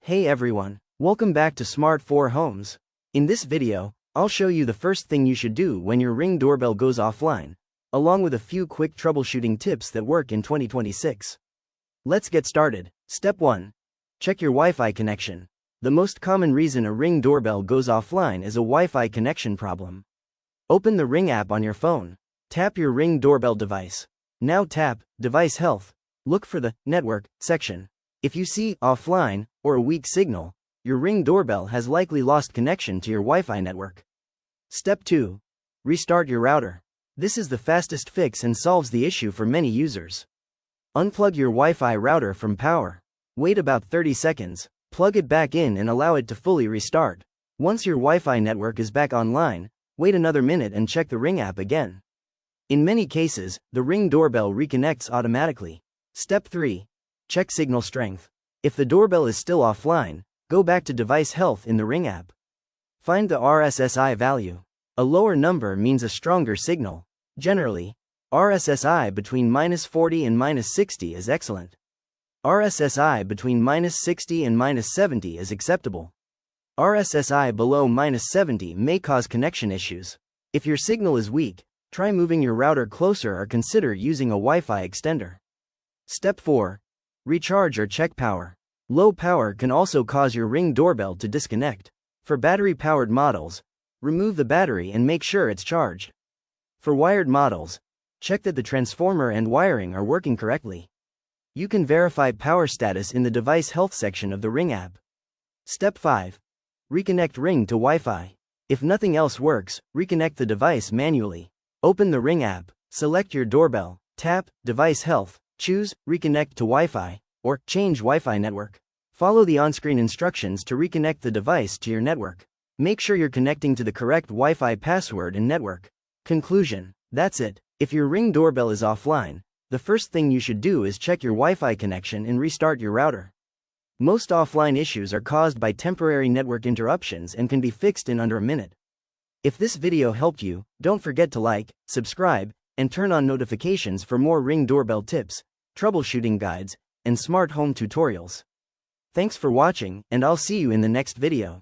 Hey everyone, welcome back to Smart 4 Homes. In this video, I'll show you the first thing you should do when your Ring doorbell goes offline, along with a few quick troubleshooting tips that work in 2026. Let's get started. Step 1. Check your Wi-Fi connection. The most common reason a Ring doorbell goes offline is a Wi-Fi connection problem. Open the Ring app on your phone. Tap your Ring doorbell device. Now tap Device Health. Look for the Network section. If you see offline or a weak signal, your Ring doorbell has likely lost connection to your Wi-Fi network. Step 2. Restart your router. This is the fastest fix and solves the issue for many users. Unplug your Wi-Fi router from power. Wait about 30 seconds, plug it back in and allow it to fully restart. Once your Wi-Fi network is back online, wait another minute and check the Ring app again. In many cases, the Ring doorbell reconnects automatically. Step 3. Check signal strength. If the doorbell is still offline, go back to Device Health in the Ring app. Find the RSSI value. A lower number means a stronger signal. Generally, RSSI between -40 and -60 is excellent. RSSI between -60 and -70 is acceptable. RSSI below -70 may cause connection issues. If your signal is weak, try moving your router closer or consider using a Wi-Fi extender. Step 4. Recharge or check power. Low power can also cause your Ring doorbell to disconnect. For battery-powered models, remove the battery and make sure it's charged. For wired models, check that the transformer and wiring are working correctly. You can verify power status in the Device Health section of the Ring app. Step 5. Reconnect Ring to Wi-Fi. If nothing else works, reconnect the device manually. Open the Ring app, select your doorbell, tap Device Health, choose Reconnect to Wi-Fi, or change Wi-Fi network. Follow the on-screen instructions to reconnect the device to your network. Make sure you're connecting to the correct Wi-Fi password and network. Conclusion. That's it. If your Ring doorbell is offline, the first thing you should do is check your Wi-Fi connection and restart your router. Most offline issues are caused by temporary network interruptions and can be fixed in under a minute. If this video helped you, don't forget to like, subscribe, and turn on notifications for more Ring doorbell tips, troubleshooting guides, and smart home tutorials. Thanks for watching, and I'll see you in the next video.